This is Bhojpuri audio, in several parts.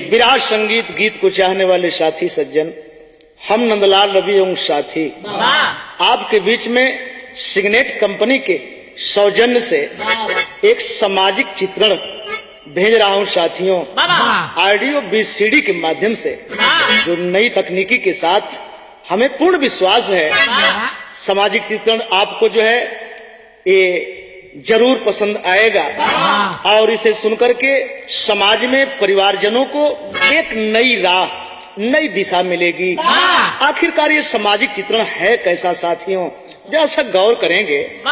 विराट संगीत गीत को चाहने वाले साथी सज्जन, हम नंदलाल रवि एवं साथी आपके बीच में सिग्नेट कंपनी के सौजन्य से एक सामाजिक चित्रण भेज रहा हूं साथियों। ऑडियो VCD के माध्यम से जो नई तकनीकी के साथ हमें पूर्ण विश्वास है सामाजिक चित्रण आपको जो है ये जरूर पसंद आएगा और इसे सुनकर के समाज में परिवारजनों को एक नई राह, नई दिशा मिलेगी। आखिरकार ये सामाजिक चित्रण है कैसा साथियों, जरा सा गौर करेंगे।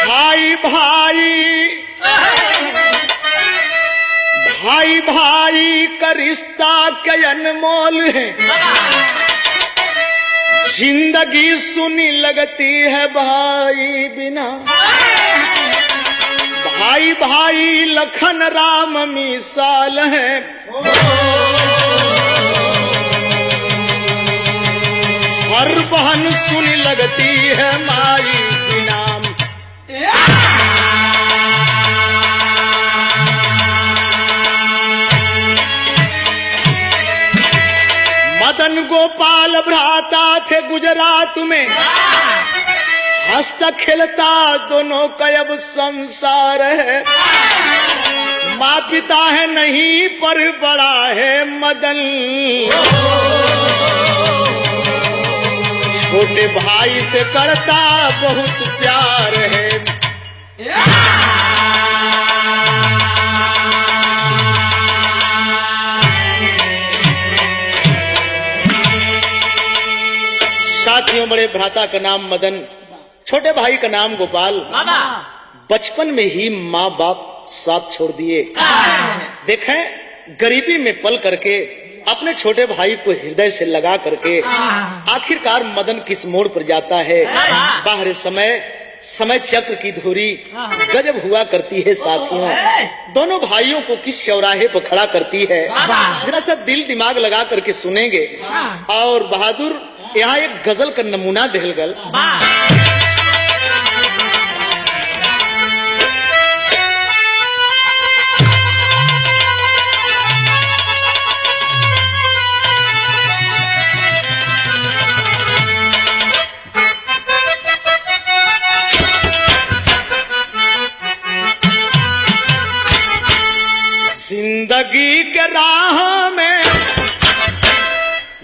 भाई भाई भाई का रिश्ता क्या अनमोल है, जिंदगी सुनी लगती है भाई बिना। भाई भाई लखन राम मिसाल है, हर बहन सुनी लगती है माई बिना। मदन गोपाल भ्राता थे गुजरात में, हंसता खेलता दोनों का अब संसार है। माँ पिता है नहीं पर बड़ा है मदन, छोटे भाई से करता बहुत प्यार है। साथियों, बड़े भ्राता का नाम मदन, छोटे भाई का नाम गोपाल। बचपन में ही माँ बाप साथ छोड़ दिए। देखें, गरीबी में पल करके अपने छोटे भाई को हृदय से लगा करके आखिरकार मदन किस मोड़ पर जाता है। बाहर समय चक्र की धुरी गजब हुआ करती है साथियों। दोनों भाइयों को किस चौराहे पर खड़ा करती है, जरा सा दिल दिमाग लगा करके सुनेंगे। और बहादुर यहाँ एक गजल का नमूना देहलगल। जिंदगी के राह में,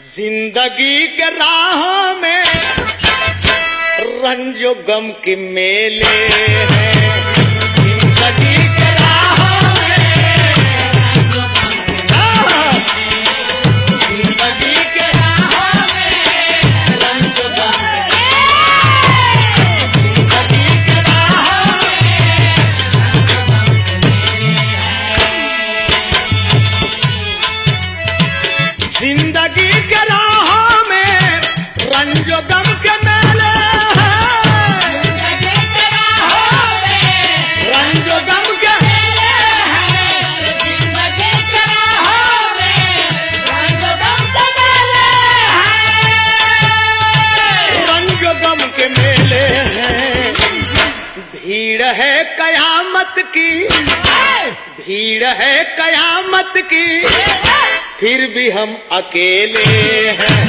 जिंदगी के राह में रंजो गम के मेले हैं। जिंदगी के राह में, जिंदगी के राह में रंजो गम के मेले, जिंदगी के राह में जिंदगी के राह में रंजो गम के मेले हैं। जिंदगी के राह में रंजो गम के मेले हैं। जिंदगी के राह में रंजो गम के मेले हैं। रंजो गम के मेले हैं। भीड़ है कयामत की, भीड़ है कयामत की, फिर भी हम अकेले हैं।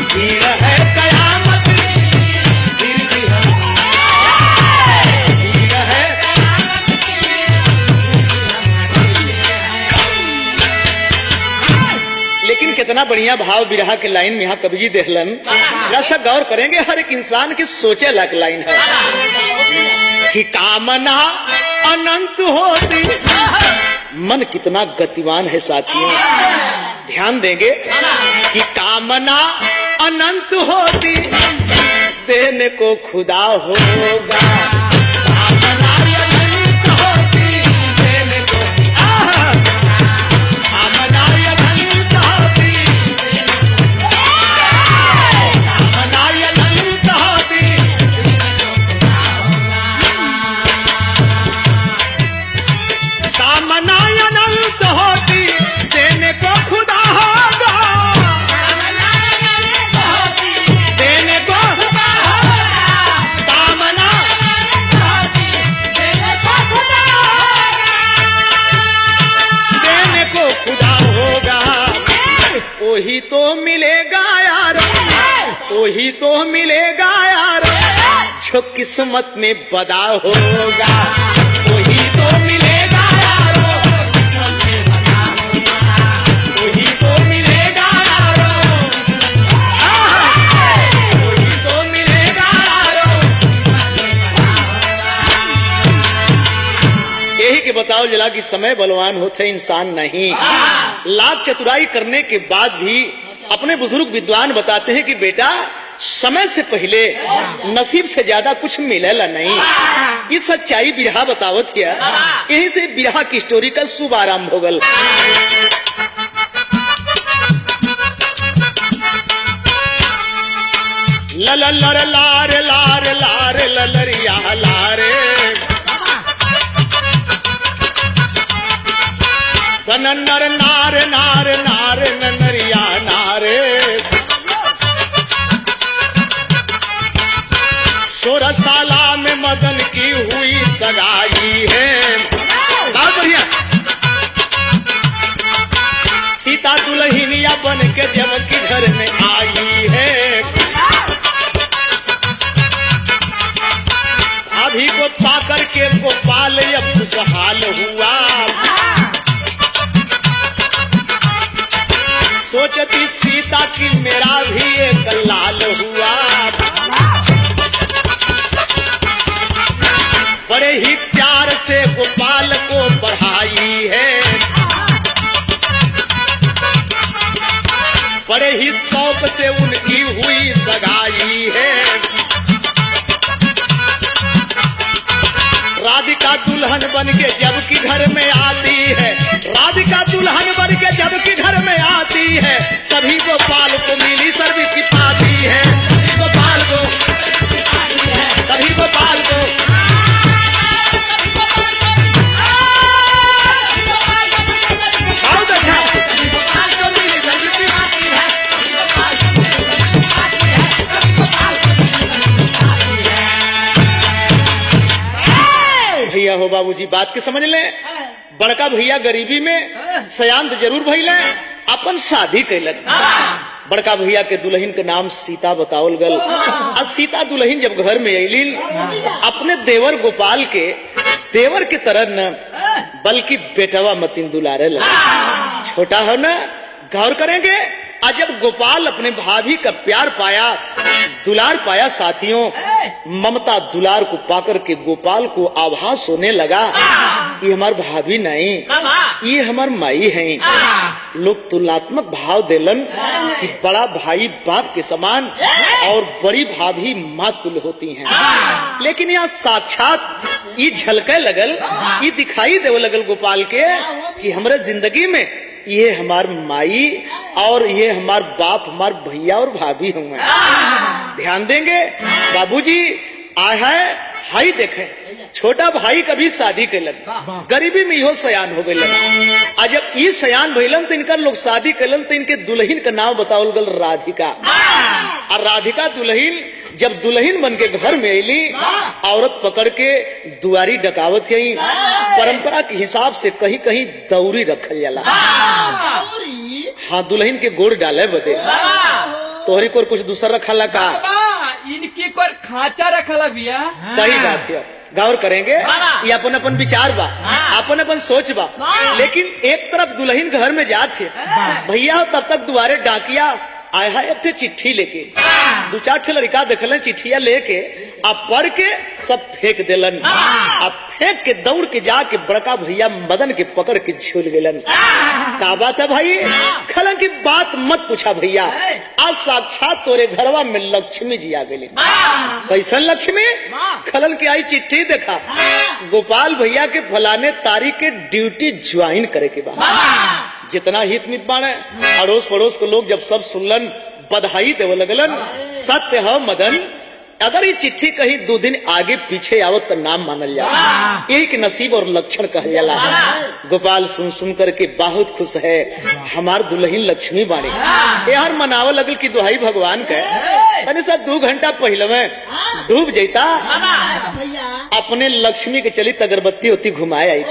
भीड़ है कयामत की, फिर भी हम, भीड़ है कयामत की। लेकिन कितना बढ़िया भाव विरहा के लाइन में यहाँ कवि जी देहलन। जरा गौर करेंगे, हर एक इंसान की सोचे लायक लाइन है कि कामना अनंत होती। मन कितना गतिवान है साथियों, ध्यान देंगे कि कामना अनंत होती, देने को खुदा होगा। कामना अनंत होती, देने को कामना अनंत होती, कामना अनंत होती। कामना अनंत होती, देने को वही तो मिलेगा यार, वही तो मिलेगा यार, जो किस्मत में बदा होगा, वही तो मिलेगा यार, वही तो मिलेगा यार, वही तो मिलेगा यार। यही के बताओ जला कि समय बलवान होते इंसान नहीं। लाख चतुराई करने के बाद भी अपने बुजुर्ग विद्वान बताते हैं कि बेटा समय से पहले नसीब से ज्यादा कुछ मिलेला नहीं। इस सच्चाई बिरहा बतावत है। यहीं से बिरहा की स्टोरी का शुभ आरंभ हो गल। ललर लार लार लार ललरिया लारे नर नार नार नार नरिया नारे 16 साला में मदन की हुई सगाई है। बहुत बढ़िया। सीता दुल्हनिया बन के जब की घर में आई है, अभी को पाकर के गोपाल अब खुशहाल हुआ, सोचती सीता की मेरा भी एक लाल हुआ, बड़े ही प्यार से गोपाल को बढ़ाई है, बड़े ही शौक से उनकी हुई सगाई है। राधिका दुल्हन बन के जब की घर में आती है, राधिका दुल्हन बन के जब की घर में आती है, तभी गोपाल को मिली सर्विस की पाती है, गोपाल को, तभी गोपाल को बहुत अच्छा भैया हो बाबूजी बात के समझ ले। बड़का भैया गरीबी में सयान जरूर भइले, अपन शादी कैलन। बड़का भैया के दुल्हन के नाम सीता बतावल गल। और सीता दुल्हन जब घर में अलिन, अपने देवर गोपाल के देवर के तरह न बल्कि बेटवा मतिन दुलारे लगा। छोटा हो ना, गौर करेंगे। आज जब गोपाल अपने भाभी का प्यार पाया, दुलार पाया, साथियों ममता दुलार को पाकर के गोपाल को आभास होने लगा ये हमार भाभी नहीं, ये हमार माई है। लोग तुलनात्मक भाव देलन कि बड़ा भाई बाप के समान और बड़ी भाभी माँ तुल्य होती हैं। लेकिन यहाँ साक्षात ये झलके लगल, ये दिखाई देवे लगल गोपाल के कि हमारे जिंदगी में ये हमार माई और ये हमार बाप, हमार भैया और भाभी होंगे। ध्यान देंगे बाबूजी आया है, हाई देखे छोटा भाई कभी शादी कैलन, गरीबी में इहो सयान हो गए। आज जब ई सयान भइलन तो इनका लोग शादी कैलन तो इनके दुल्हन का नाम बतावल गल राधिका। और राधिका दुल्हन जब दुल्हन बन के घर में अली, औरत पकड़ के दुआरी डकावत यही परंपरा के हिसाब से कहीं कहीं दौरी रखल जाला। हाँ, दुल्हन के गोड़ डाले बदे तोहरी को कुछ दूसरा रखला का, इनकी कोई खांचा रखला बिया। सही बात है, गौर करेंगे। ये अपन अपन विचार बा, अपन अपन सोच बा। लेकिन एक तरफ दुल्हन घर में जात है भैया, तब तक दुआरे डाकिया आया है एक चिट्ठी लेके। 2-4 ठे लड़का देखलन चिट्ठिया लेके, अब पढ़ के सब फेंक देलन। अब फेंक के दौड़ के जाके बड़का भैया मदन के पकड़ के झूल गेलन। का बात है भाई? खलन की बात मत पूछा भैया, आज साक्षात तोरे घरवा में लक्ष्मी जी आ गए। कैसन लक्ष्मी? खलन की आई चिट्ठी देखा, गोपाल भैया के फलाने तारीख के ड्यूटी ज्वाइन करे के बाद जितना हित मित बाणे अड़ोस पड़ोस के लोग जब सब सुनलन बधाई देव लगलन। सत्य है मदन, अगर ये चिट्ठी कहीं 2 दिन आगे पीछे आवत तो नाम मानल जाला, एक नसीब और लक्षण कहल जाला। गोपाल सुन सुन करके बहुत खुश है, हमार दुल्हन लक्ष्मी बाणी। यार मनाव लगल की दुहाई भगवान के तनी सा 2 घंटा पहले में डूब जाता, अपने लक्ष्मी के चली अगरबत्ती होती घुमाए आई।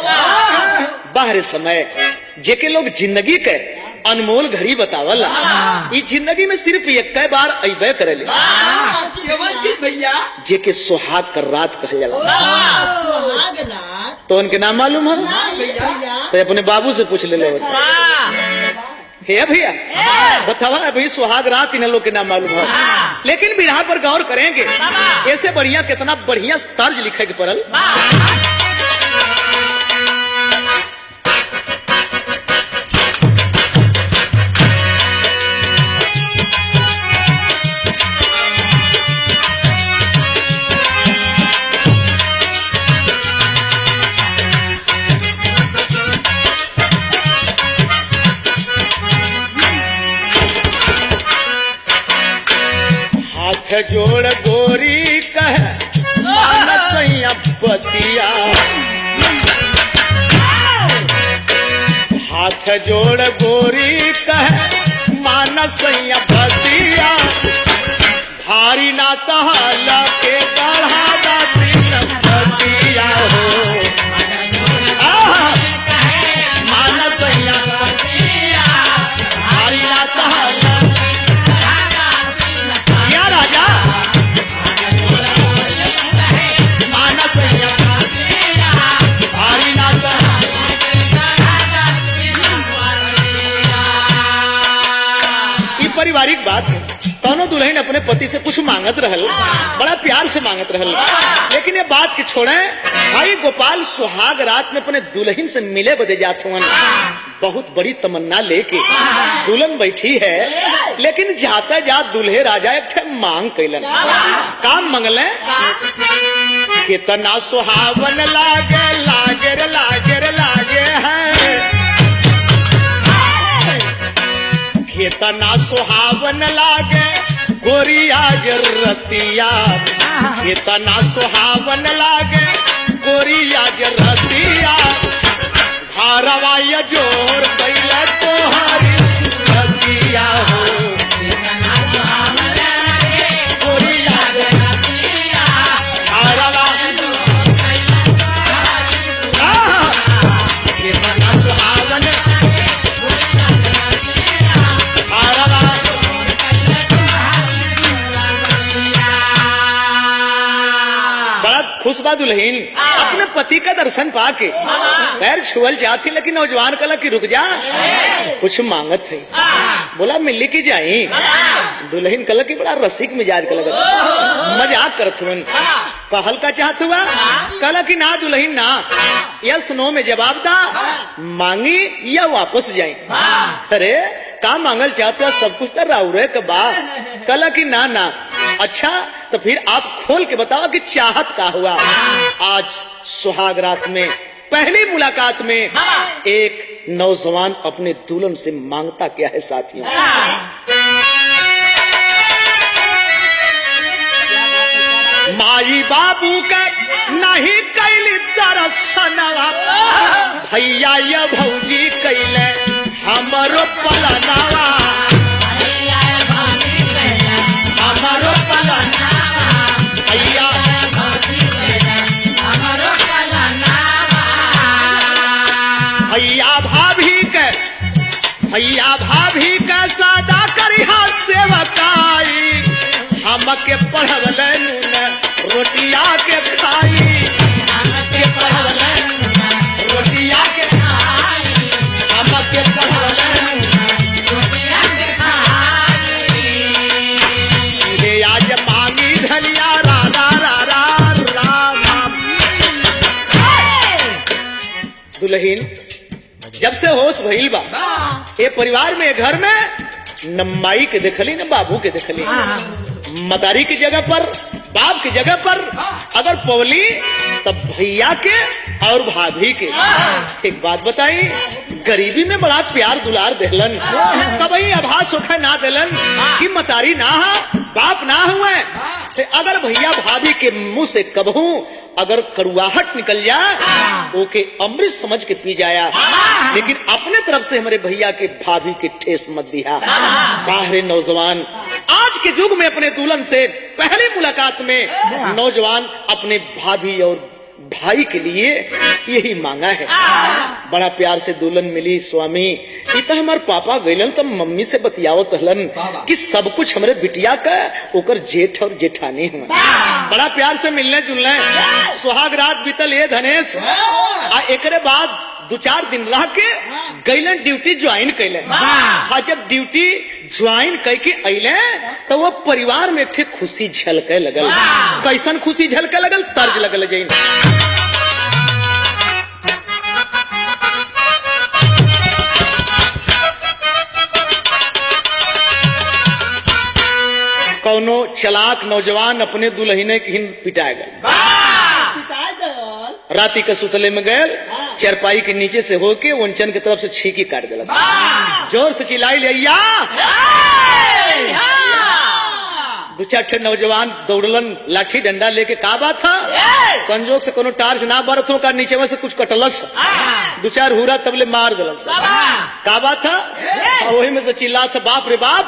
बाहर समय जेके लोग जिंदगी के अनमोल घड़ी बतावल। इस जिंदगी में सिर्फ एक बार अबे करेले केवल चीज भैया जे के सुहाग कर रात कहल जाला। सुहाग रात तो उनके नाम मालूम है? भैया तो अपने बाबू से पूछ ले लो। हे भैया बतावा अभी सुहाग रात इन लोग के नाम मालूम है, लेकिन बिरहा पर गौर करेंगे ऐसे बढ़िया कितना बढ़िया तर्ज लिखे के पड़ल। हाथ जोड़ गोरी कह मानसैया पतिया, हाथ जोड़ गोरी कह मानसैया पतिया, भारी ना तहला के बढ़ा दाती पतिया हो मानसैया पतिया, भारी ना तहला पारिवारिक बात है। दोनों दुल्हन अपने पति से कुछ मांगत रहल, बड़ा प्यार से मांगत रहल, लेकिन ये बात के छोड़े भाई गोपाल सुहाग रात में अपने दुल्हन से मिले बदे जात हुआ। बहुत बड़ी तमन्ना लेके दुल्हन बैठी है, लेकिन जाता जा दुल्हे राजा एक मांग कैलन। काम मंगले कितना सुहावन लागे लागे लागे लागे है, कितना सुहावन लागे गोरिया रतिया, कितना सुहावन लागे गोरिया रतिया, भारवाया जोर कैला तोहारी सुरतिया हो गोरिया रतिया, भारवाया जोर कैला तोहारी कितना सुहावन खुश बा दुल्हन अपने पति का दर्शन पाके पैर छुअल जाती, लेकिन नौजवान कला की रुक जा कुछ मांगत है। बोला मिली की जाई। दुल्हन कला की बड़ा रसिक मिजाज का लगा, मजाक करत हुआ। कहल का चाहत हुआ कला की ना दुल्हन ना, यस नो में जवाब दा, मांगी या वापस जाए। अरे का मांगल चाहते हो, सब कुछ तो राउरे के बा। कला की ना ना, अच्छा तो फिर आप खोल के बताओ कि चाहत का हुआ। आज सुहाग रात में पहली मुलाकात में एक नौजवान अपने दुल्हन से मांगता क्या है साथियों। माई बाबू का नहीं कैली दरसनवा, भैया या भौजी कैले हमरो पलनावा, हमरो पलनावा, भैया भैया भाभी के सादा करिहा सेवकाई, हमके पढ़वले रोटिया के खाई, हमके पढ़वले रोटिया के खाई, हमके पढ़वले रोटिया के खाई। ये आज मांगी धनिया राधा राधा राम। दुल्हन जब से होश भइल बा, ये परिवार में घर में न माई के देखली न बाबू के देखली, मदारी की जगह पर बाप की जगह पर अगर पवली तब भैया के और भाभी के। एक बात बताई, गरीबी में बड़ा प्यार दुलार देलन, कभी आभास होखा ना देलन कि मतारी ना हा बाप ना हुए। तो अगर भैया भाभी के मुंह से कबहू अगर कड़ुआहट निकल जाए, ओके अमृत समझ के पी जाया, लेकिन अपने तरफ से हमारे भैया के भाभी के ठेस मत दिया। बाहर नौजवान आज के युग में अपने दुल्हन से पहली मुलाकात में नौजवान अपने भाभी और भाई के लिए यही मांगा है। बड़ा प्यार से दुल्हन मिली स्वामी, इतना हमारे पापा गइलन तो मम्मी से बतियावत हलन कि सब कुछ हमरे बिटिया का ओकर जेठ और जेठानी हुआ। बड़ा प्यार से मिलने जुलने, सुहाग रात बीतल ये धनेश। आ एकरे बाद 2-4 दिन रह के गइलन ड्यूटी ज्वाइन कैले। हाँ, जब ड्यूटी ज्वाइन करके अइले तो वो परिवार में एक खुशी झलके लगल। कैसन खुशी झलके लगल, तर्ज लगल जैन। कौनो चलाक नौजवान अपने दुल्हने की पिटाए गए। राती के सुतले में गए, चरपाई के नीचे से होके वंचन की तरफ से छींकी काट दिला। जोर से चिल्लाई ले, 2-4 नौजवान दौड़लन लाठी डंडा लेके। का बात था, संजोग से कोनो टार्च ना बरतों का नीचे में से कुछ कटलस, 2-4 हुरा तबले मार दिलस। का बात था, वही में से चिल्ला था, बाप रे बाप।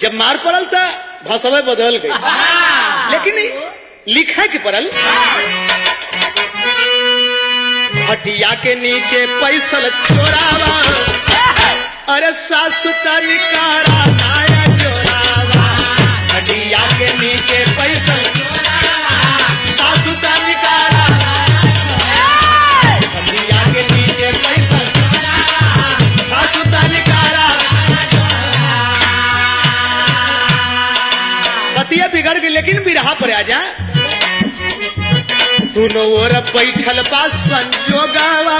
जब मार पड़ल था भसवे बदल गई, लेकिन लिखा की पड़ल, हटिया के नीचे पैसल चोरावा, अरे सासु तनिकारा नाया चोरावा। हटिया के नीचे पैसल चोरावा, सासु तनिकारा नाया चोरावा। हटिया के नीचे पैसल चोरावा, सासु तनिकारा नाया चोरावा। पतिया बिगड़ गई, लेकिन बिरहा पर आ जा। दोनों ओर बैठल बा संजोगावा,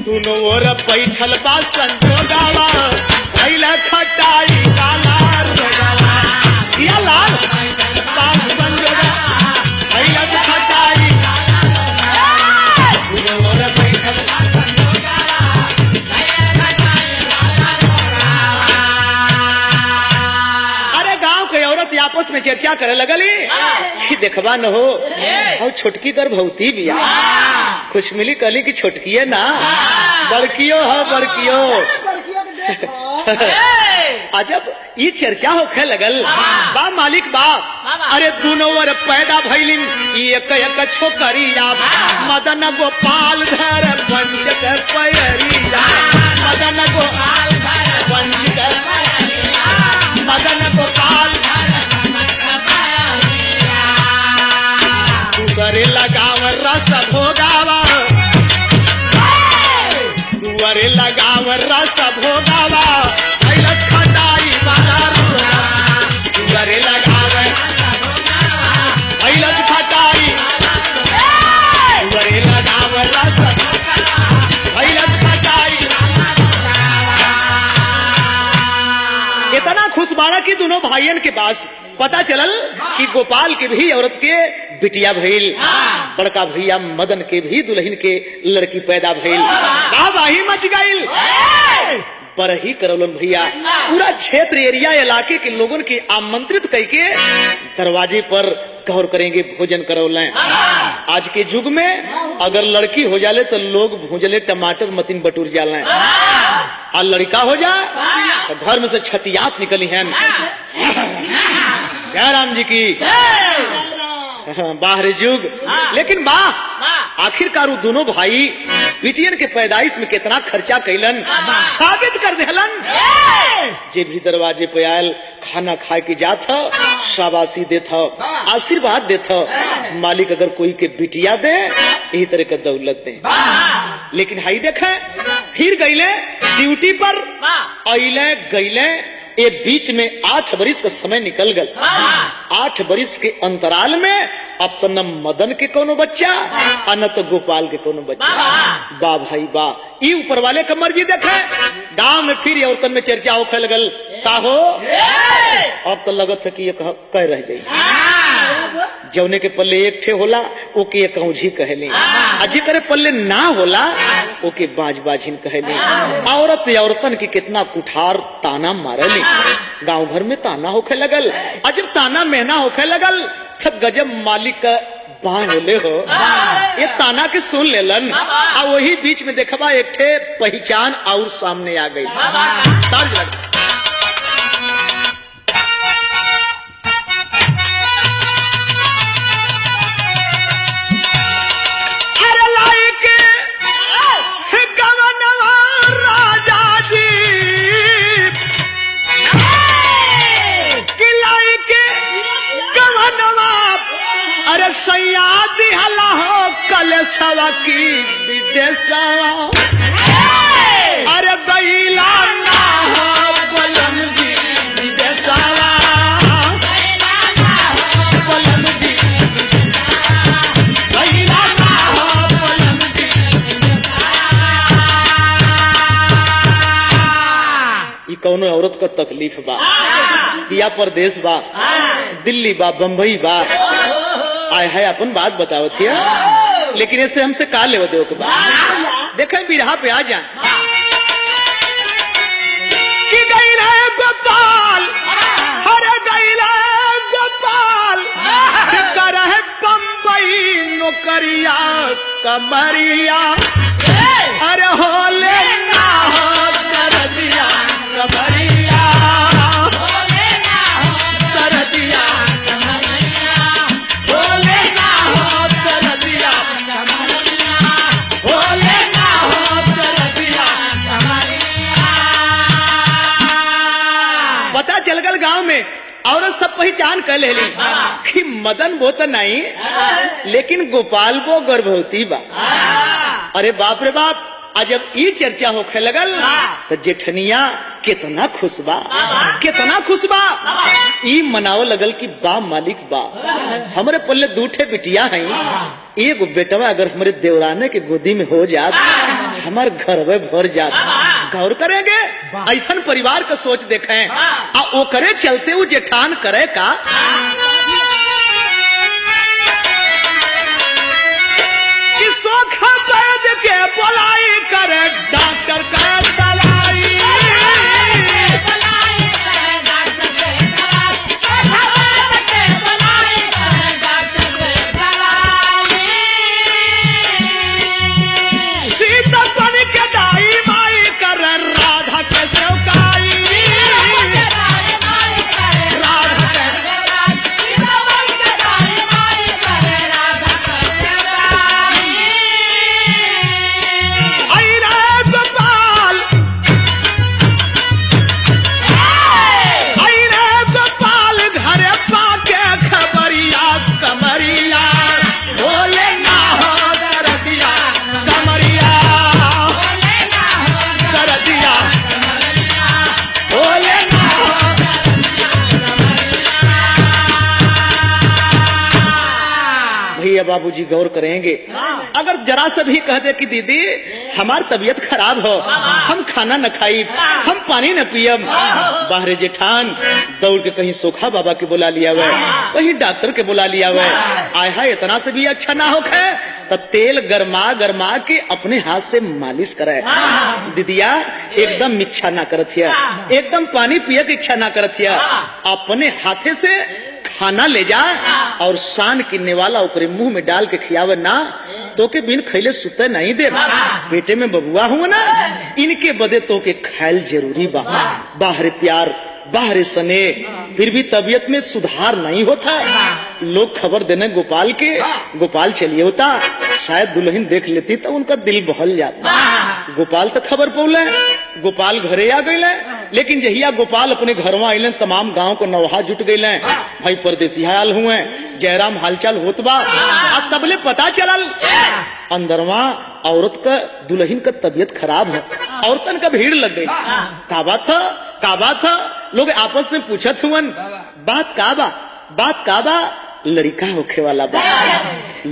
दोनों ओर बैठल बा संजोगावा। भैला खटाई काला रोगावा, या लाल बा संजोगावा। भैला खटाई काला रोगावा, दोनों ओर बैठल बा संजोगावा। भैला खटाई काला रोगावा। अरे गांव के औरत आपस में चर्चा करे लगली कि देखबा न हो, और छोटकी गर्भवती बिया, कुछ मिली कली की छोटकी है ना, बड़कियो है बड़कियो। अजब ये चर्चा होखे लगल। बा मालिक बा, अरे दोनों वर पैदा भइलिन एक एक छोकरिया। मदन गोपाल धर पंचकर पैरिया, मदन गोपाल धर पंचकर पैरिया, मदन गोपाल तुअरे लगाव रस भोगावा, तुअरे लगाव रस भोगावा। कैलस खटाई वाला रोगावा, तुअरे लगाव कैलस खटाई, तुअरे लगाव रस कैलस खटाई। इतना खुश बाड़ा की दोनों भाइयन के पास पता चलल कि गोपाल के भी औरत के बिटिया भइल, बड़का भैया मदन के भी दुल्हन के लड़की पैदा भइल। वाही मच गइल, बरही करौलन भैया। पूरा क्षेत्र एरिया इलाके के लोगों के आमंत्रित करके दरवाजे पर गौर करेंगे, भोजन करौलें। आज के युग में अगर लड़की हो जाले तो लोग भूंजले टमाटर मतीन बटूर जालें, और लड़का हो जा तो घर में से छतियात निकली हैं। जय राम जी की बाहर युग। लेकिन आखिरकार दोनों भाई बिटियन के पैदाइश में कितना खर्चा कैलन, साबित कर देलन। जे भी दरवाजे पे आयल खाना खा के जात, शाबाशी देत, आशीर्वाद देत। मालिक अगर कोई के बिटिया दे, यही तरह का दौलत दे। लेकिन हाई देखे फिर गईले ड्यूटी पर, अइले गईले, ये बीच में 8 बरिस का समय निकल गल। 8 बरिस के अंतराल में अब तो न मदन के कोनो बच्चा और न तो गोपाल के कोनो बच्चा। बा भाई बा, ये ऊपर वाले का मर्जी देखे। गांव में फिर औरतन में चर्चा होखे लगल, का हो अब तो लगत है कि ये कह रह जाई। जौने के पल्ले एक ठे होला ओके कौझी कहले, अजी करे पल्ले ना होला ओके बाज बाजिन कहले। औरत औरतन की कितना कुठार ताना मारली, गांव भर में ताना होखे लगल। अजब ताना महना होखे लगल तब गजब मालिक का बांधले हो, ये ताना के सुन लेलन। और वही बीच में देखबा एक ठे पहचान और सामने आ गई। अरे सैया दिहला हो कलेसवा की विदेशवा अरे गईला ना हो बलम जी विदेशवा बलम जी गईला ना हो बलम जी। ई कौनो औरत का तकलीफ बा, पिया परदेश बा, दिल्ली बा, बम्बई बा, आय है अपन बात बतावत हिया, लेकिन ऐसे हमसे का लेव देव के बात देखें बिरहा पे आ जा कि गई रहे गोपाल हरे गई रहे गोपाल कर है बम्बई नौकरिया कमरिया अरे होले ना हो कर दिया कमरिया होले ना हो कर दिया कमरिया होले ना हो कर दिया कमरिया होले ना हो कर दिया कमरिया। पता चल गल गांव में औरत सब पहचान कर ले कि मदन वो तो नहीं लेकिन गोपाल वो गर्भवती बा। अरे बाप रे बाप आज जब ई चर्चा होखे लगल तो जेठनिया कितना खुश बा कितना खुश बा ई मनाव लगल कि बा मालिक बा हमरे पल्ले दूठे बिटिया हैं एक बेटवा अगर हमारे देवराने के गोदी में हो जात हमार घर में भर जात। गौर करेंगे ऐसा परिवार का सोच देखें आ वो करे चलते वो जेठान करे का कि सोखा वैद्य के बोलाई करे डॉक्टर का दवाई सीतापन के दाई माई कर राधा के सेवकाई राधा के आई रे गोपाल आई रे गोपाल घरे पाके खबरिया कमरिया बोले ना हो दरदिया कमरिया बोले ना हो दरदिया बोले ना हो भैया बाबूजी गौर करेंगे अगर जरा से भी कह दे कि दीदी हमार तबीयत खराब हो हम खाना न खाई हम पानी न पियम बाहरे जेठान दौड़ के कहीं सोखा बाबा के बुला लिया हुआ कहीं डॉक्टर के बुला लिया हुआ आय हाय इतना से भी अच्छा ना हो खे तो तेल गरमा गरमा के अपने हाथ से मालिश करे दीदिया एकदम इच्छा ना करत हिया एकदम पानी पिए की इच्छा ना करत हिया अपने हाथे से खाना ले जा और शान किन्ने वाला ओकरे मुंह में डाल के खियावे ना तो के बिन खैले सुते नहीं दे बेटे में बबुआ हुआ ना इनके बदे तो के खायल जरूरी बा बाहर प्यार बाहर सने फिर भी तबीयत में सुधार नहीं होता लोग खबर देने गोपाल के गोपाल चलिए होता शायद दुल्हन देख लेती तो उनका दिल बहल जाता गोपाल तो खबर पौले गोपाल घरे आ गए लेकिन जहिया गोपाल अपने घर में आइलन तमाम गांव को नौहा जुट गए भाई परदेसी हाल हुए जयराम हालचाल होत बा अब तबले पता चलल अंदरवा औरत का दुल्हन का तबीयत खराब है औरतन का भीड़ लग गई का बात था लोग आपस में पूछत हुवन बात का बा लड़का होखे वाला बा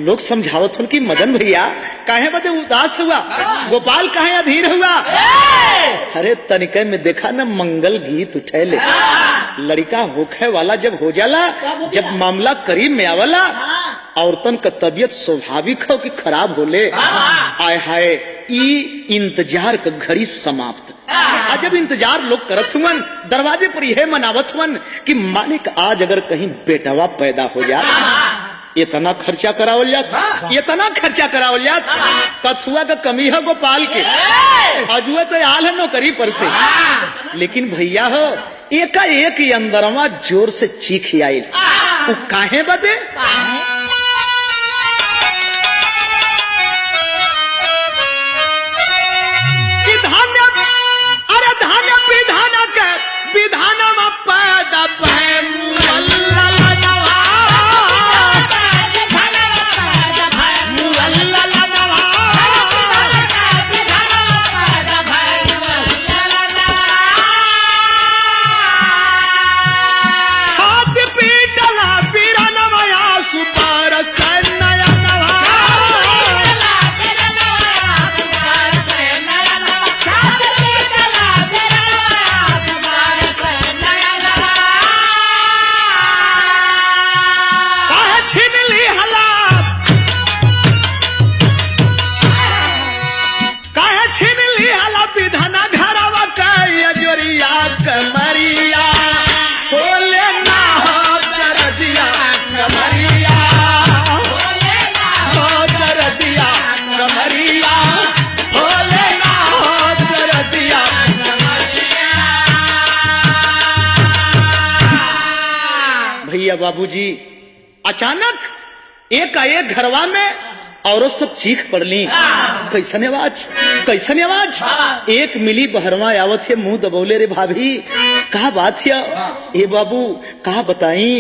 लोग समझावत हुन कि मदन भैया काहे बदे उदास हुआ गोपाल काहे अधीर हुआ अरे तनिके में देखा न मंगल गीत उठे ले लड़का होखे वाला जब हो जाला जब मामला करीब में आवला औरतन का तबीयत स्वाभाविक हो कि खराब होले आय हाय ई इंतजार का घड़ी समाप्त जब इंतजार लोग करत हुवन दरवाजे पर यह मनावत हुवन कि मालिक आज अगर कहीं बेटवा पैदा हो जाए इतना खर्चा करावल जात कथुआ का कमी है गोपाल के अजुआ तो आल है नौकरी पर से लेकिन भैया हो एकाएक अंदरवा जोर से चीख आई काहे बदे विधान में पैदा पैदा बाबूजी अचानक एक घरवा में औरत सब चीख पड़ली। कैसन आवाज एक मिली बहरवा आवत है, मुंह दबौले रे भाभी का बात है? ए बाबू का बताई,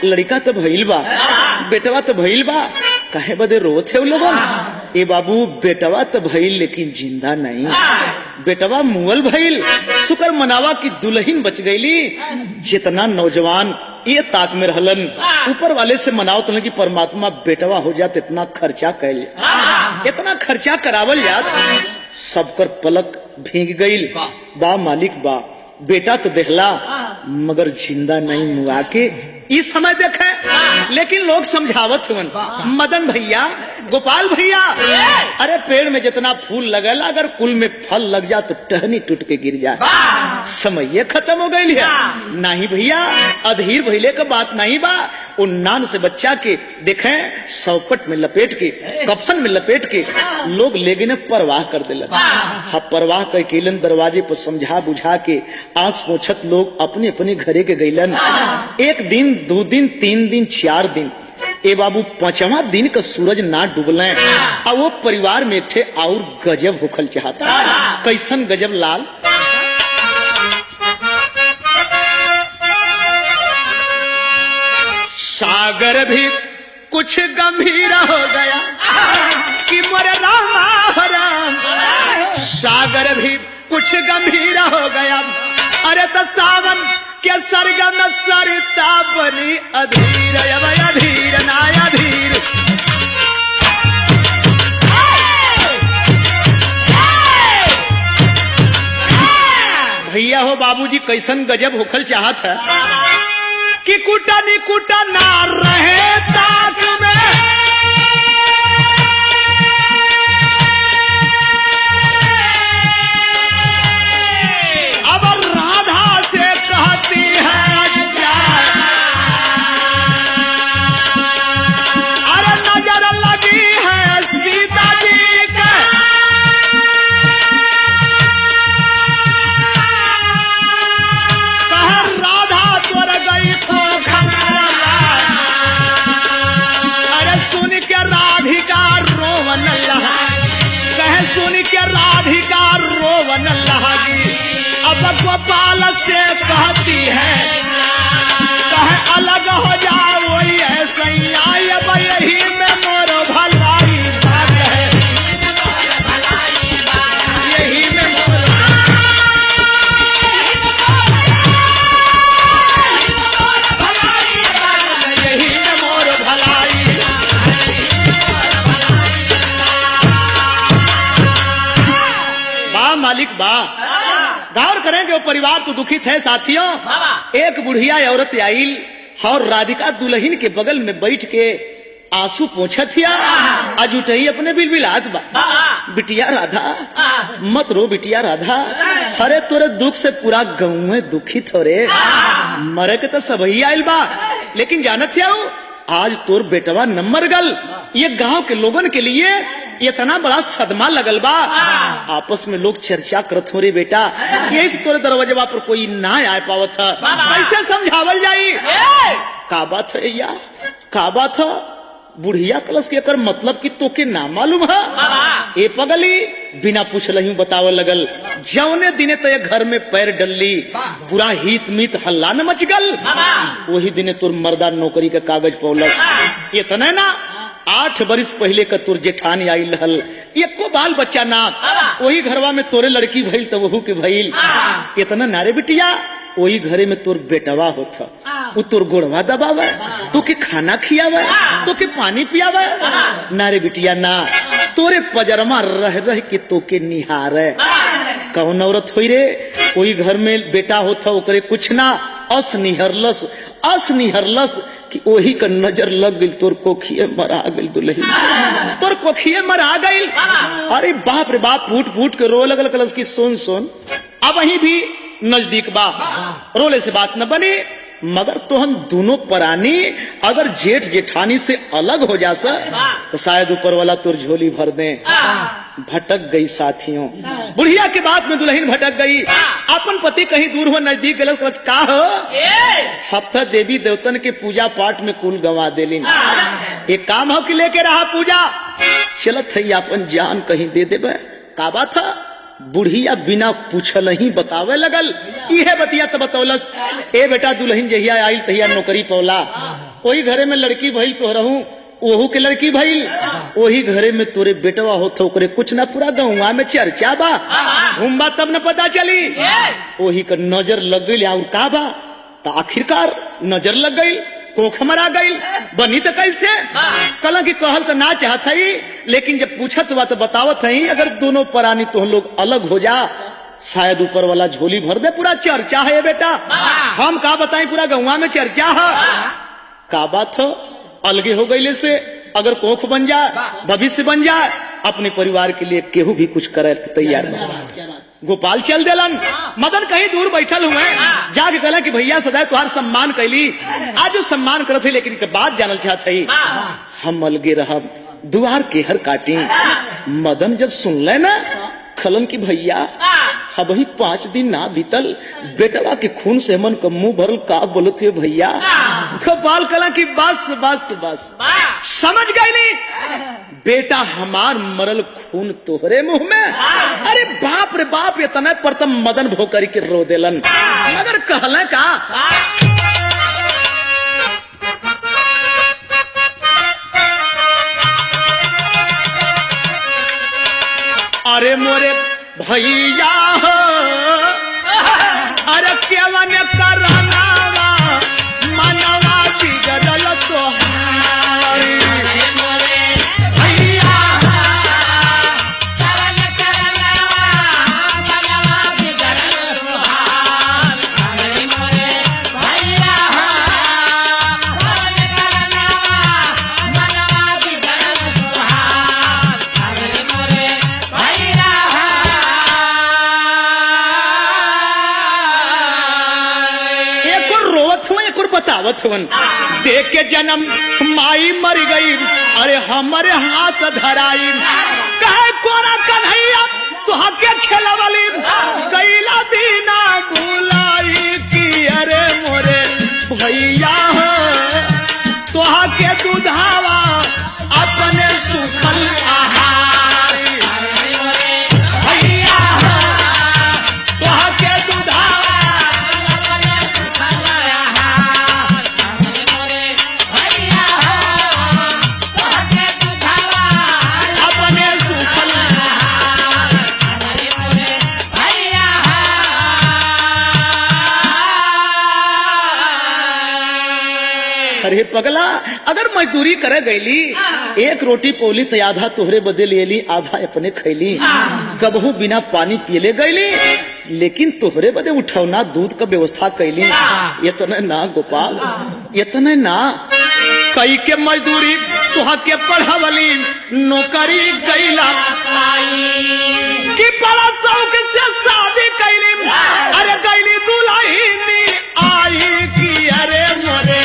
लड़का तो भइल बा, बेटवा तो भइल बा, काहे बदे रोत है लोगन? ए बाबू बेटवा तो भइल लेकिन जिंदा नहीं, बेटवा मुअल भइल। शुक्र मनावा की दुल्हन बच गईली। जितना नौजवान ये ताक में रहलन, ऊपर वाले से मनाओ तो कि परमात्मा बेटवा हो जात, इतना खर्चा कैल, इतना खर्चा करावल जात। सबकर पलक भीग गईल। बा मालिक बा, बेटा तो देहला मगर जिंदा नहीं मुआ के इस समय देखे। लेकिन लोग समझावत हुन, मदन भैया, गोपाल भैया, अरे पेड़ में जितना फूल लगल अगर कुल में फल लग जा तो टहनी टूट के गिर जाए, समय खत्म हो गई है। नहीं भैया, अधीर भइले का बात नहीं बा। उन्नान से बच्चा के देखे सौपट में लपेट के, कफन में लपेट के लोग लेगे ने परवाह कर दिलन। हाँ, परवाह कर केलन दरवाजे पर समझा बुझा के आंस पोछत लोग अपने अपने घरे के गईलन। एक दिन, 2 दिन, 3 दिन, 4 दिन, ए बाबू 5वां दिन का सूरज ना डूबले और वो परिवार में थे और गजब होखल चाहता। कैसन गजब लाल? सागर भी कुछ गंभीर हो गया कि मोरे रामा राम, सागर भी कुछ गंभीर हो गया। अरे तो सावन के सरगम सरिता बनी अधीर, अधीर नाया धीर। भैया हो बाबूजी कैसन गजब होखल चाहत है कि कुटा नी कुटा ना रहे ताक में, अब राधा से कहती है अरे नजर लगी है सीता जी के, कह राधा तोर गई खोखन, अरे सुन के राधिका रोवन लहा, कह सुन के राधिका रोवन लगी। अब गोपाल से कहती है कह अलग हो जाओ ऐसा, अब यही में मोर भलाई बात है, यही में मोर, यही में मोर भलाई। बा मालिक बा, गौर करें कि वो परिवार तो दुखित है साथियों। एक बुढ़िया औरत आईल और राधिका दुल्हन के बगल में बैठ के आंसू पोंछत थिया, आज उठही अपने बिलबिलात बा, बिटिया राधा मत रो, बिटिया राधा, अरे तोरे दुख से पूरा गाँव में दुखित हो रे, मरे के तो सबही आयल बा, लेकिन जानत थिया आज तोर बेटवा न मर गल। ये गांव के लोगन के लिए इतना बड़ा सदमा लगल बा। आपस में लोग चर्चा करत हो रे बेटा, यही से तोरे दरवाजा पर कोई ना आ पावत है, कैसे समझावल जाई? का बात है या का बात है? बुढ़िया कलश के कर मतलब कि तोके ना मालूम है? ए पगली बिना पूछलही बतावे लगल। जौने दिने तो ये घर में पैर डलली पूरा हित मीत हल्ला न मच गल, वही दिने तोर मर्दा नौकरी का कागज पौलक। इतना ना 8 बरिस पहले का तोर जेठानी आई रहल, एको बाल बच्चा ना, वही घरवा में तोरे लड़की भइल तो वहू के भइल। इतना नारे बिटिया, वही घरे में तोर बेटवा होता, वो तोर गोड़वा दबावे, तो के खाना खियावे, तो के पानी पियावे। नारे बिटिया ना, तोरे पजरमा रह रह के तो के निहारे। कौन औरत हुई रे? वही घर में बेटा होता, ओकरे कुछ ना, असनिहरलस असनिहरलस कि वही का नजर लग गई, तोर कोखिए मरा गई दुल्हन, तोर कोखिए मरा गई। अरे बाप रे बाप, फूट फूट के रो लगल कलस की सुन सुन। अब वहीं भी नजदीक बा, रोले से बात न बने, मगर तो हम दोनों परानी अगर जेठ जेठानी से अलग हो जा तो शायद ऊपर वाला तोर झोली भर दे। भटक गई साथियों। बुढ़िया के बाद में दुल्हन भटक गई। अपन पति कहीं दूर हो नजदीक गलत करत का हो हफ्ता देवी देवतन के पूजा पाठ में कुल गंवा देली। एक काम हो कि लेके रहा पूजा चलत है अपन जान कहीं दे देबे का बात है। बुढ़िया बिना पूछल ही बतावे लगल। इहे बतिया तो बतौलस ए बेटा दुल्हन जहिया आइल तहिया नौकरी पौला वही घरे में लड़की भइल तो रहूं ओहू के लड़की भइल वही घरे में तोरे बेटवा होत ओकरे कुछ ना पूरा गौवा में चर्चा बा घूमबा तब न पता चली वही का नजर लग गई और का बा तो आखिरकार नजर लग गई कोख मरा गई बनी तो कैसे कल की कहल तो ना चाहत है लेकिन जब पूछत हुआ तो बतावत है अगर दोनों प्राणी तो हम लोग अलग हो जा शायद ऊपर वाला झोली भर दे पूरा चर्चा है बेटा। हम का बताएं पूरा गौवा में चर्चा है का बात हो अलगे हो गई से अगर कोख बन जाए भविष्य बन जाए अपने परिवार के लिए केहू भी कुछ करे तैयार नहीं। गोपाल चल देलन मदन कहीं दूर बैठल हुए जाके कहला कि भैया सदा तुहार सम्मान कैली आज जो सम्मान करत है लेकिन बात जानल चाहत है हम अलगे रह दुआर के हर काटी। मदन जब सुन ले ना खलन की भैया अब ही 5 दिन ना बीतल बेटवा के खून से मन का मुंह भरल का बोलत हुए भैया गोपाल कला की बस बस बस समझ गई बेटा हमार मरल खून तोहरे मुंह में। अरे बाप रे बाप इतना प्रथम मदन भोकर के रो देलन मगर कहला का अरे मोरे भैया हो अरे केवन करनावा मनवा बिगड़ल तोहार भैया केवन करनावा मनवा बिगड़ल तोहार अरे मोरे भैया केवन करनावा मनवा बिगड़ल तोहार अरे मोरे बतावत हवन देख के जन्म माई मर गई अरे हमारे हाथ धराई कहे कोरा कन्हैया तुहा के खेलवली कैला दीना बुलाई की अरे मोरे भैया हो तुहा के दुधावा अपने सुखल आहार भैया तुहा के दुधावा अरे पगला अगर मजदूरी करे गईली एक रोटी पौली तो आधा तोहरे बदे ले ली आधा अपने खैली कबहू बिना पानी पियले गईली लेकिन तोहरे बदे उठौना दूध का व्यवस्था कैली इतने ना गोपाल इतने ना कई के मजदूरी तुहा के पढ़ावली नौकरी कैला कि बड़ा शौक से शादी कैली अरे कैली दुल्हनी आई की अरे मोरे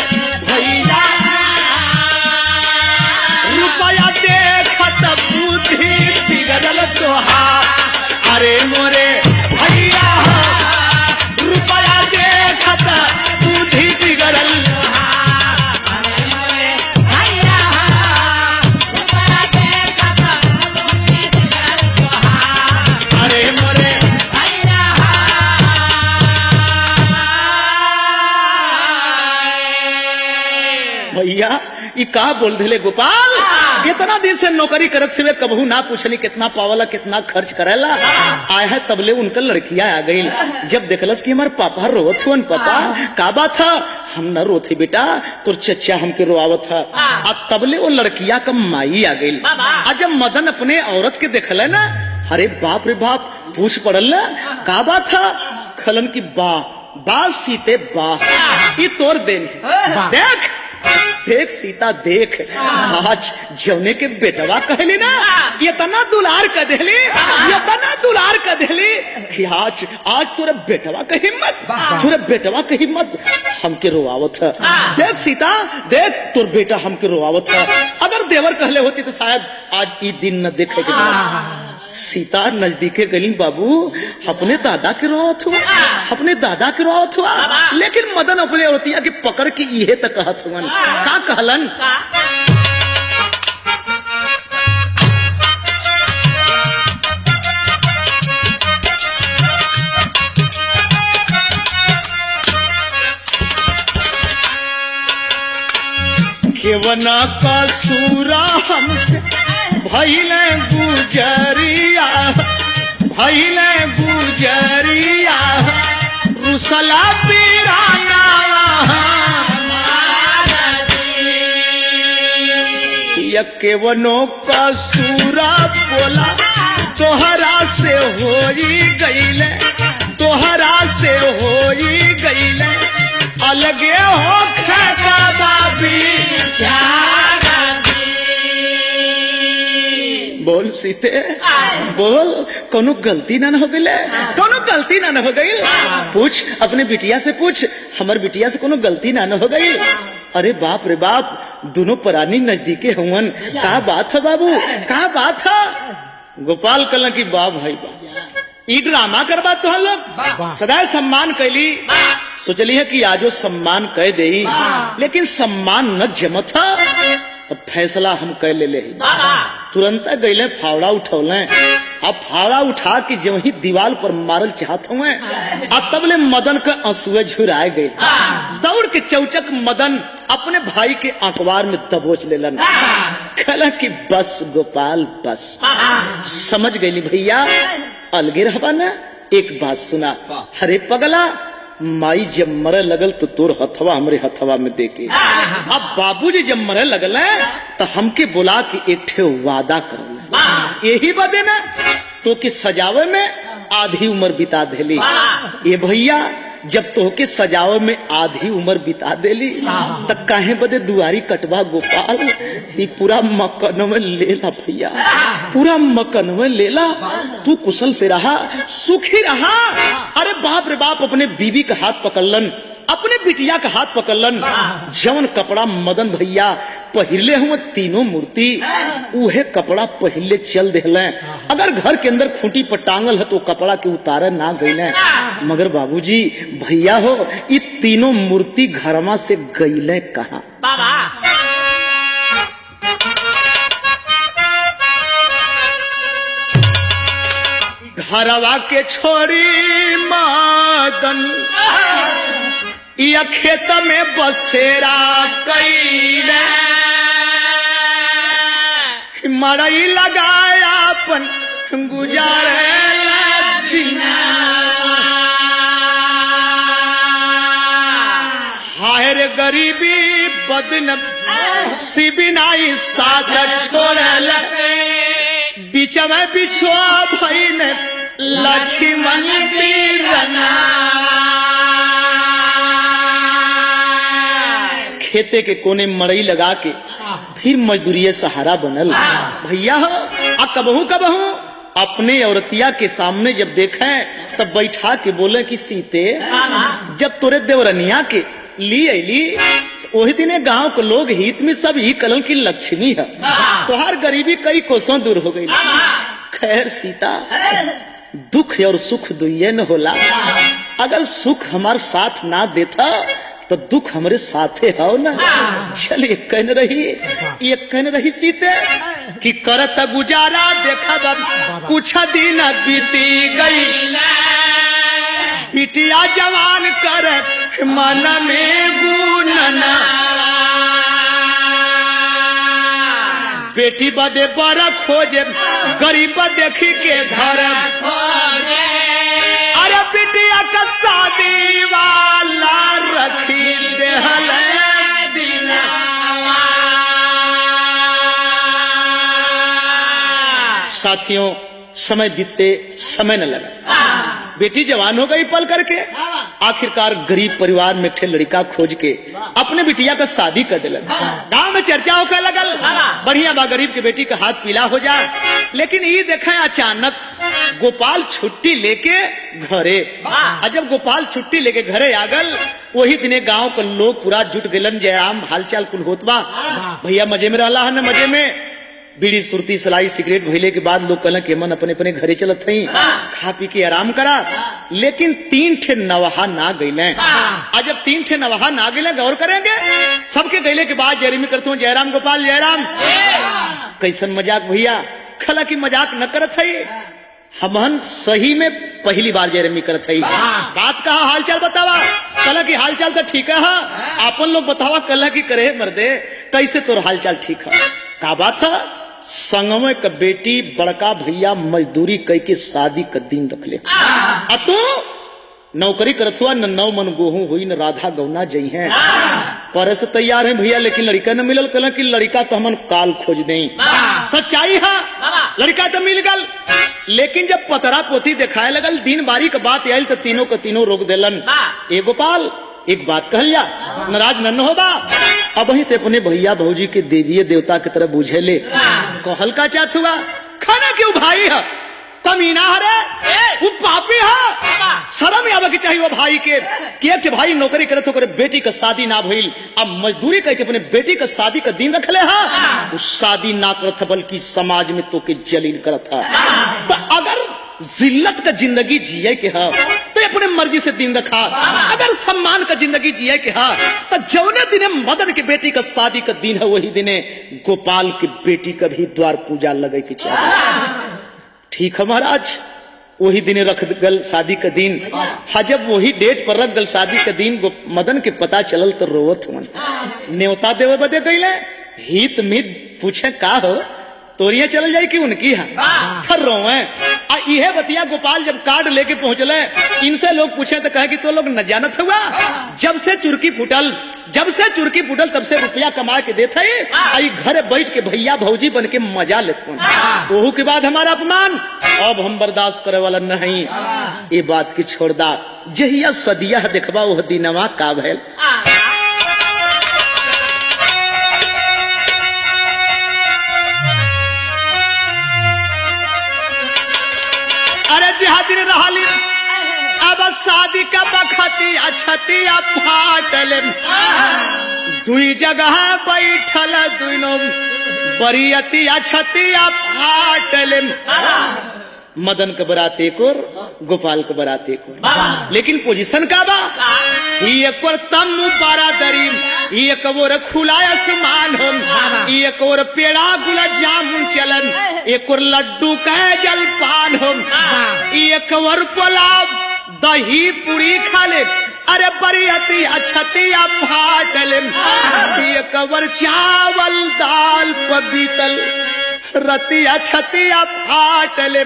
भैया रुपया देखत बुद्धि बिगड़ल तोहार अरे मोरे भैया रुपया देखत बुद्धि बिगड़ल भैया ये का बोल दिले गोपाल कितना दिन से नौकरी करत हुए कबहू ना पूछली कितना पावला कितना खर्च करेला आया है तबले उनका लड़कियां आ गई जब देखलस कि हमारे पापा रोवत हुन पता का बात था हम न रोथे बेटा तोर चचा हमके रोआवत था अब तबले वो लड़कियां का माई आ गई आज जब मदन अपने औरत के देखल ना अरे बाप रे बाप पूछ पड़ल ना का बात था खलन की बा सीते बा ये तोर देन देख देख सीता देख आज जौने के बेटवा कहली ना इतना दुलार कर देली इतना दुलार कर देली कि आज तोरे बेटवा का हिम्मत तोरे बेटवा का हिम्मत हमके रोआवत है देख सीता देख तोर बेटा हमके रोआवत है अगर देवर कहले होती तो शायद आज ये दिन न देखे के सीता नजदीके गली बाबू अपने दादा के रोत हुआ, अपने दादा के रोत हुआ, लेकिन मदन अपने औरतिया के पकड़ के इहे तक कहत हुआ का कहलन केवना का सूरा हमसे भइले गुजरिया, भइले गुजरिया रुसला पीराना या केवनो का सूरा बोला तोहरा से होई गईले, तोहरा से होई गईले अलगे हो खका बाबी बोल सीते बोल कोनो गलती ना हो गई, कोनो गलती ना हो गई, पूछ अपने बिटिया से पूछ हमर बिटिया से कोनो गलती ना हो गई। अरे बाप रे बाप दोनों प्राणी नजदीके हुवन, का बात है बाबू का बात है। गोपाल कल की बा भाई बा ई ड्रामा करवा तो हम लोग सदा सम्मान कैली, सोचली है कि आजो सम्मान कह दे, लेकिन सम्मान न जमत है तो फैसला हम कह ले तुरंत गईले फावड़ा उठौले। अब फावड़ा उठा के जब ही दीवार पर मारल चाहत हुए अब तबले मदन का आंसुए झुराए गए, दौड़ के चौचक मदन अपने भाई के अखबार में दबोच लेलन, कहला कि बस गोपाल बस, समझ गई भैया अलगे रहबा ना। एक बात सुना, अरे पगला माई जब मरे लगल तो तोर हथवा हमरे हथवा में देके, अब बाबूजी जब मरे लगल तो हमके बुला के एक ठे वादा कर, यही बदे ना तो के सजावे में आधी उम्र बिता देली। ये भैया जब तोहके सजावे में आधी उम्र बिता देली तब काहे बदे दुआरी कटवा गोपाल, ये पूरा मकन में लेला भैया, पूरा मकन में लेला, तू कुशल से रहा सुखी रहा। अरे बाप रे बाप अपने बीवी का हाथ पकड़लन, अपने बिटिया का हाथ पकड़लन, जवन कपड़ा मदन भैया पहिरले हुए तीनों मूर्ति उहे कपड़ा पहले चल देले। अगर घर के अंदर खूंटी पर टांगल है तो कपड़ा के उतारे ना गईले, मगर बाबूजी भैया हो ये तीनों मूर्ति घरमा से गईले कहाँ? घरवा के छोड़ी मदन या खेत में बसेरा कईले, मड़ई लगाया अपन गुजारे दिना, हाय रे गरीबी बदन सिबिनाई साथ छोड़ल, बीच में बिछुआ भइल लक्ष्मण बीरना। खेते के कोने मड़ई लगा के फिर मजदूरी सहारा बनल भैया हो। आ कबहू अपने औरतिया के सामने जब देखे तब बैठा के बोले कि सीते जब तोरे देवरनिया के ली अली वही दिन गांव के लोग हित में सब ही कलन की लक्ष्मी है, तोहार गरीबी कई कोसों दूर हो गई। खैर सीता दुख और सुख दुइये न होला, अगर सुख हमार साथ ना देता तो दुख हमारे साथे हो ना। चल ये कहन रही सीते कि करत गुजारा देखा कुछ दिन बीती गई, बिटिया जवान कर मन में गुनना, बेटी बदे बड़ा खोजे गरीब देखी के घर खोजे, अरे बिटिया का शादी वाला रखी देहल दिना। साथियों समय बीतते समय न लगा, बेटी जवान हो गई पल करके, आखिरकार गरीब परिवार में ठे लड़का खोज के अपने बिटिया का शादी कर दिलन। गांव में चर्चा होकर लगल बढ़िया बा गरीब के बेटी का हाथ पीला हो जाए, लेकिन ये देखे अचानक गोपाल छुट्टी लेके घरे, जब गोपाल छुट्टी लेके घरे आगल वही दिने गांव के लोग पूरा जुट गलन, जयराम हालचाल कुल होत बा, भैया मजे में रहला है न मजे में। बीड़ी सुरती सलाई सिगरेट भइले के बाद लोग कहलन कि मन अपने अपने घरे चलत हई, खा पी के आराम करा। लेकिन 3 ठे नवहा ना गईले। आज जब 3 ठे नवहा ना गईले, गौर करेंगे सबके गईले के बाद जयरेमी करते हूँ, जयराम गोपाल जयराम। कैसन मजाक भैया, खला की मजाक न करत है। हमन सही में पहली बार जयरेमी करत है। बात कहा हालचाल बतावा, कला की हालचाल तो ठीक है। अपन लोग बतावा कला की करे मर्दे, कैसे तोर हालचाल ठीक है? का बात है? संगमे का बेटी बड़का भैया मजदूरी कई के शादी का दिन रख ले। तू नौकरी करत हुआ, न 9 मन गोहूं हुई, न राधा गौना जई है। पर से तैयार है भैया, लेकिन लड़का न मिलल। कल की लड़का तो हमन काल खोज दें। सच्चाई है, लड़का तो मिल गल, लेकिन जब पतरा पोती दिखाए लगल, दिन बारी का बात आयल तो तीनों का तीनों रोक देलन। ए गोपाल, एक बात कहल जा, नाराज न होबा। अब वही ते अपने भैया भौजी के देवीय देवता की तरह बुझे ले। कहल का चाहत हुआ, खाना क्यों भाई है, कमीना हरे, वो पापी है। शर्म आवे के चाहिए वो भाई के कि एक भाई नौकरी करे तो करे, बेटी का शादी ना भइल, अब मजदूरी करके अपने बेटी का शादी का दिन रख ले। वो शादी ना करत, बल्कि समाज में तो के जलील करत है। तो अगर जिल्लत का जिंदगी जिए के है तो अपने मर्जी से दिन रखा। अगर सम्मान का जिंदगी जिए के है तो जौने दिने मदन के बेटी का शादी का दिन है, वही दिने गोपाल की बेटी का भी द्वार पूजा लगे के चाहिए। ठीक है महाराज, वही दिन रख गल शादी का दिन। जब वही डेट पर रख गल शादी का दिन, मदन के पता चलल तो रोवत मन न्योता देवे बदे गईले। हित मित पूछे का हो, तोरिया चल जाए कि उनकी है, थर रोवे। यह बतिया गोपाल जब कार्ड लेके पहुंचले, इनसे लोग पूछे तो कहे कि तो लोग न जानत हुआ, जब से चुरकी फूटल तब से रुपया कमा के देते आई घरे बैठ के भैया भौजी बन के मजा लेते। ओहू के बाद हमारा अपमान अब हम बर्दाश्त करे वाला नहीं। ये बात की छोड़ दा, जहिया सदिया देखबा वह दिनवा का भैल। दिन रहाली अब शादी का बखतिया छतिया फाटल, दुई जगह बैठल दुनो बरियतिया छतिया फाटल। मदन के बरात एक और, गोपाल के बरात एक और, लेकिन पोजीशन का बा, एक और तम्बू बारादरी, एक और खुला आसमान हम, एक और पेड़ा गुलाब जामुन चलन, एक और लड्डू का जलपान हम, एक और पुलाव दही पूरी खा ले। अरे बरियतिया छतिया फाटल, एक और चावल दाल पबीतल, रतिया छतिया फाटल।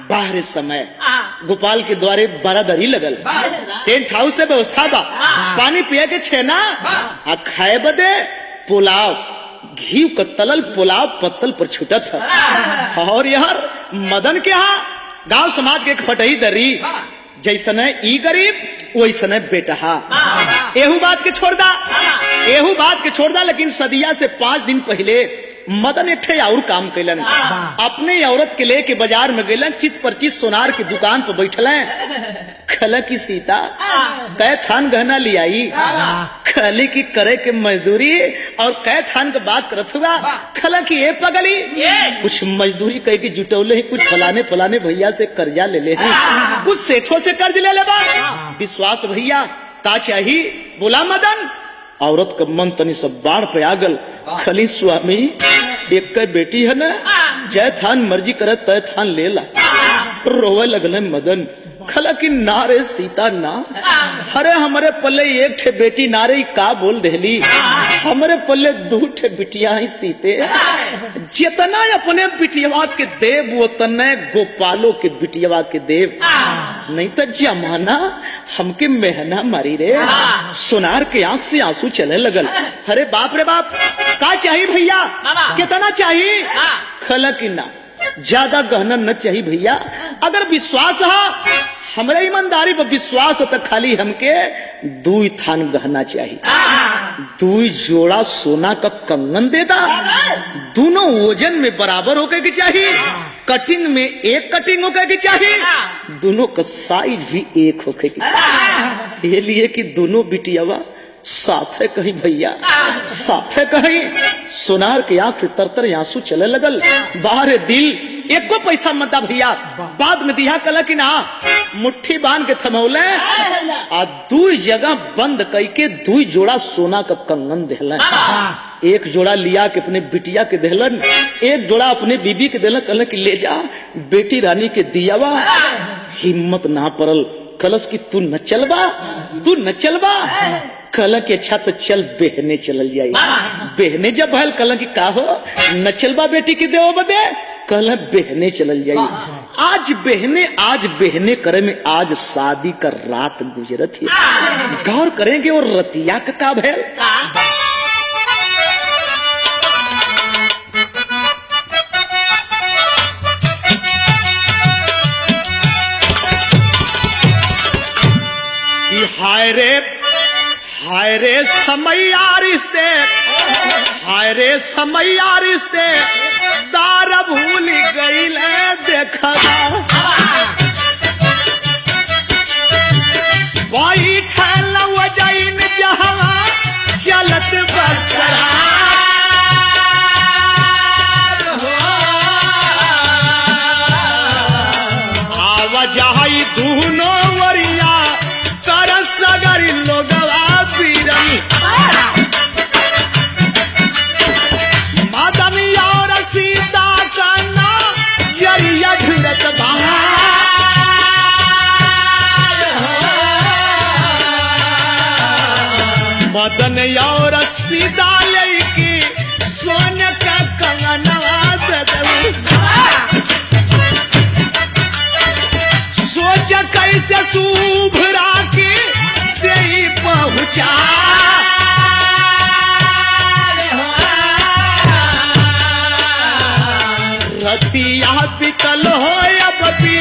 बाहर समय गोपाल के द्वारे बारादरी लगल, टेंट हाउस से व्यवस्था बा, पानी पिए के छेना, खाए बदे पुलाव, घी का तलल पुलाव पत्तल पर छुटत है। और यार मदन के यहाँ गांव समाज के एक फटही दरी, जैसन ई गरीब वैसन बेटहा। एहू बात के छोड़ दा, लेकिन सदिया से 5 दिन पहले मदन एक ठे और काम कैलन। अपने औरत के लेके बाजार में गलन, चित पर चित सोनार की दुकान पर बैठल, खल की सीता कै थान गहना लियाई, खली की करे के मजदूरी और कै थान के बात करत हुआ। खल की ए पगली कुछ मजदूरी कह के जुटौले ही, कुछ फलाने भैया से कर्जा ले ले, कुछ सेठों से कर्ज ले ले। विश्वास भैया का चाहिए? बोला मदन। औरत का मन तनी सब बाढ़ पे आगल, खली स्वामी एक बेटी है ना, जय थान मर्जी करे तय थान ले ला। रोवे लगले मदन, खला की नारे सीता ना, अरे हमारे पल्ले एक ठे बेटी नारे का बोल देली, हमारे पल्ले 2 ठे बिटिया ही सीते। जितना अपने बिटिया के देव उतने गोपालों के बिटिया के देव, नहीं तो जमाना हमके मेहना मारी रे। सोनार के आंख से आंसू चले लगल। अरे बाप रे बाप, का चाहिए भैया, कितना चाहिए? खला की ना, ज्यादा गहना न चाहिए भैया। अगर विश्वास है, हमारे ईमानदारी पर विश्वास है, तो खाली हमके 2 थान गहना चाहिए, 2 जोड़ा सोना का कंगन देता, दोनों वजन में बराबर होकर के चाहिए, कटिंग में एक कटिंग होकर के चाहिए, दोनों का साइज भी एक होकर के, ये लिए कि दोनों बिटियावा साथ है कहीं भैया, साथ है कहीं। सोनार के आंख से तरतर आंसू चले लगल। बाहर दिल एको पैसा मत दा भैया, बाद में दिया कल कि ना। मुट्ठी बांध के थमौले आ दू जगह बंद करके 2 जोड़ा सोना का कंगन देहलन। एक जोड़ा लिया के अपने बिटिया के देहलन, एक जोड़ा अपने बीबी के देहलन। कहलन कि ले जा बेटी रानी के दियावा। हिम्मत ना पड़ल, कलश की तू न चलबा, तू न चलबा। कल के अच्छा तो चल बहने चल जाई। बहने जब भल कल की का हो न चलबा बेटी की देव बदे, कल बहने चल जाई। आज बहने करे में आज शादी का रात गुजरत है। गौर करेंगे और रतिया का भैल। हाय रे समैया रिश्ते, हाय रे समैया रिश्ते दार भूल गईल देखा। बैठल वजैन जहाँ चलत बसरा। आवाजाई दूनो वरिया कर सगरी लोगवा पीरल। मदनिया और सीता का ना जरिया ढूंढत बाहर। मदनिया और सीता लेके सोने का कंगनवा से सोच कैसे सुभरा के दे पहुंचा। रतिया बिकल हो अब भी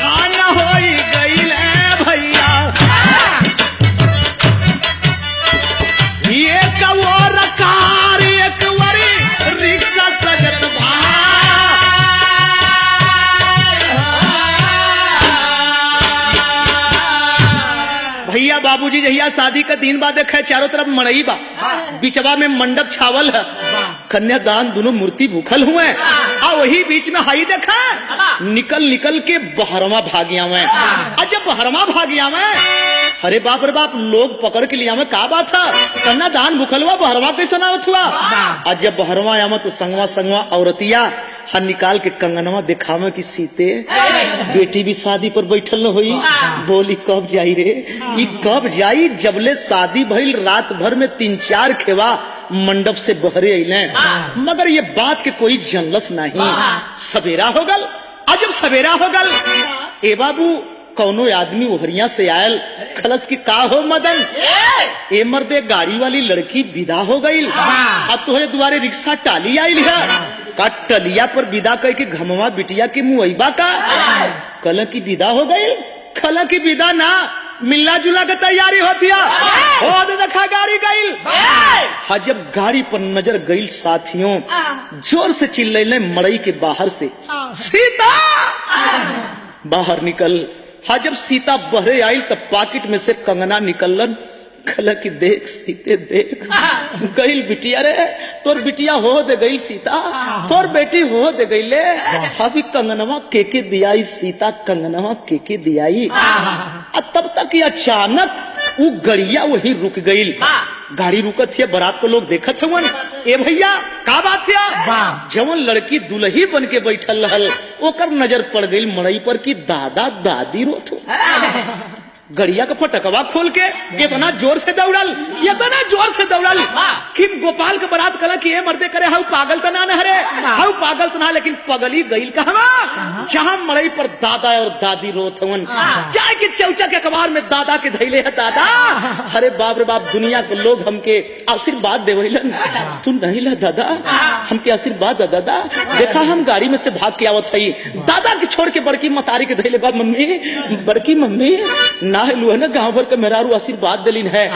आन हो गईल भैया। एक और कार एक वरी रिक्शा सजत भैया। बाबूजी जहिया शादी का दिन बाद देखे चारों तरफ मड़ई बा, बिचवा में मंडप छावल है, कन्यादान दोनों मूर्ति भूखल हुए। आ वही बीच में हाई देखा निकल के बहरवा भागिया में। जब बहरवा भागिया में अरे बाप रे बाप लोग पकड़ के लिया में का बात है, कन्यादान भूखल हुआ बहरवा कैसे ना हुआ। आज जब बहरवा आया तो संगवा औरतिया हर निकाल के कंगनवा दिखावे की सीते बेटी भी शादी पर बैठल न हुई। बोली कब जाई रे, ई कब जाई। जबले शादी भइल रात भर में 3-4 खेवा मंडप से बहरे अइले, मगर ये बात के कोई जनलस नहीं। सवेरा हो गल। आज जब सवेरा हो गल ए बाबू कौनो आदमी ओहरिया से आयल। खलस की का हो मदन, ए मर्दे गाड़ी वाली लड़की विदा हो गई। अब तुहरे दुआरे रिक्शा टाली आयल है का टलिया पर विदा करके घमवा बिटिया के मुआइबा का। कल की विदा हो गई, खल की विदा ना मिलना जुला के तैयारी होती है। देखा गाड़ी गई। हाँ जब गाड़ी पर नजर गई साथियों जोर से चिल्लैले मड़ई के बाहर से सीता बाहर निकल। हाँ जब सीता बहरे आई तब पॉकेट में से कंगना निकलन। खला की देख सीते देख गईल बिटिया रे, तोर बिटिया हो दे गई सीता, तोर बेटी हो दे गई ले। अभी कंगनवा के दियाई सीता, कंगनवा के दियाई। तब तक ये अचानक वो गड़िया वही रुक गई। गाड़ी रुकत है, बारात को लोग देखत हुआ। ए भैया का बात है, जवन लड़की दुल्ही बन के बैठल रहल ओकर नजर पड़ गई मड़ई पर की दादा दादी रोत हो। गड़िया का फटकवा खोल के इतना जोर से दौड़ल कि गोपाल के बारात कला कि मर्दे करे हाउ पागल तो ना हरे, हाउ पागल तो ना, लेकिन पगली गईल कहवा जहां मड़ई पर दादा और दादी रोत हवन। जाए के चौचा के अखबार में दादा के धैले है दादा। अरे बाप रे बाप दुनिया के लोग हमके आशीर्वाद देवलन, तू नहीं ला दादा हमके आशीर्वाद दादा। देखा हम गाड़ी में से भाग के आवत हई, दादा के छोड़ के बड़की मतारी के धैले बा मम्मी, बड़की मम्मी ना लुआ ना गाँव भर के मेहरारू आशीर्वाद दिलीन है।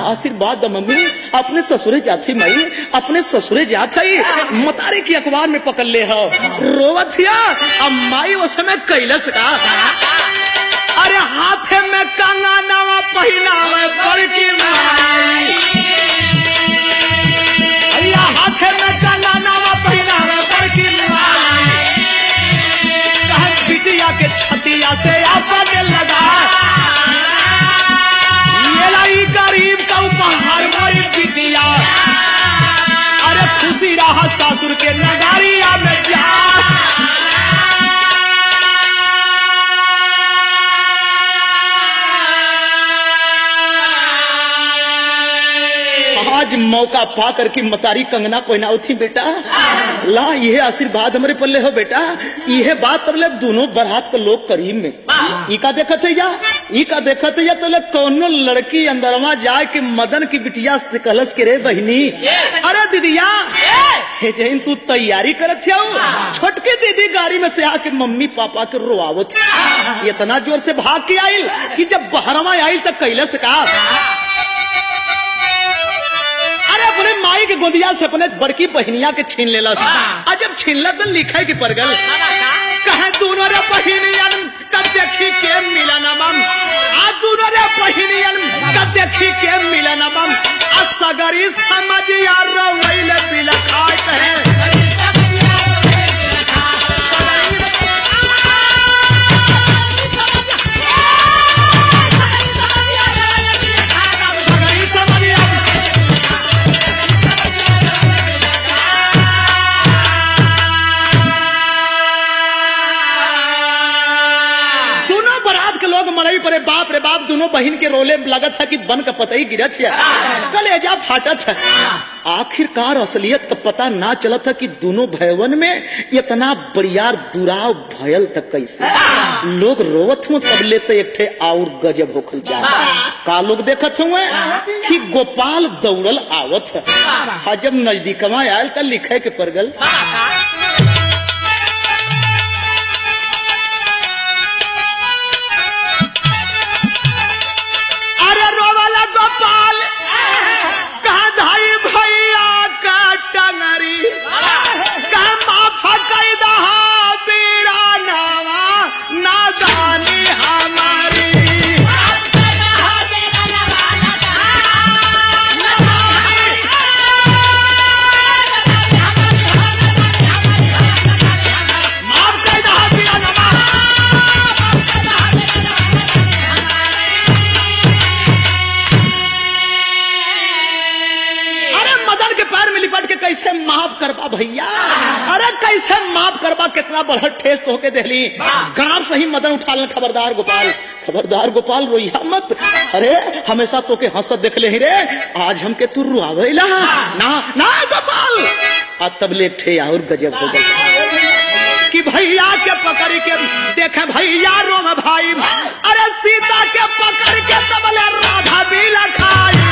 आशीर्वाद द मम्मी, अपने ससुरे जाती मई, अपने ससुरे जात हई। मतारी की अखबार में पकड़ ले हो रोवत हिया। अब माई उस समय कैलस का अरे हाथे में कंगनवा पहिनावे बड़की माई, भैया हाथे में कंगनवा पहिनावे बड़की माई, कहा बिटिया के छतिया से आपन लगा, ये लाई गरीब का उपहार मोरी बिटिया, अरे खुशी रहा सासुर के नगारिया में जा। आज मौका पा करके मतारी कंगना पहनाओ थी बेटा, ला यह आशीर्वाद हमारे पल्ले हो बेटा, यह बात तब ले दोनों बारात के लोग करीब में ई का देखत है या, ई का देखत है या, तो ले कौनो लड़की अंदरवा जाए कि मदन की बिटिया से कलश के रे बहनी, अरे दीदिया हे जैन तू तैयारी करत हो, छोटके दीदी गाड़ी में से आके मम्मी पापा के रोआवत, इतना जोर से भाग के आयल कि जब बहरवा आयल तक कैलस का, अरे अपने माई के गोदिया से अपने बड़की बहनिया के छीन लेला, जब छीनला तो लिखे की परगल, कहे दोनों रे बहनियन कब देखी के मिलनम, आ दोनों रे बहनियन कब देखी के मिलनम, आ सगरी समझ यार रोइले पिला खाए कहे, रे बाप रे बाप, दोनों बहन के रोले लगत है कि बन का पता ही गिरत है, कलेजा फाटत है। आखिरकार असलियत का पता ना चलत है कि दोनों भयवन में इतना बड़ियार दुराव भयल तक कैसे लोग रोवत हुए, तब लेते एक ठे और गजब होखल जा, का लोग देखत हुए कि गोपाल दौड़ल आवत है, जब नजदीकवा आयल तो लिखे के परगल, कैसे माफ करबा भैया, अरे कैसे माफ करबा, कितना बड़ा ठेस तो होके देली, गांव से ही मदन उठा ले, खबरदार गोपाल, खबरदार गोपाल रोइया मत, अरे हमेशा तो के हंसत देख ले ही रे, आज हमके तू रुआवेला ना ना गोपाल, आ तब ले ठे और गजब हो गया कि भैया के पकड़ के देखे भैया रोम भाई, अरे सीता के पकड़ के तब ले राधा भी लखाई,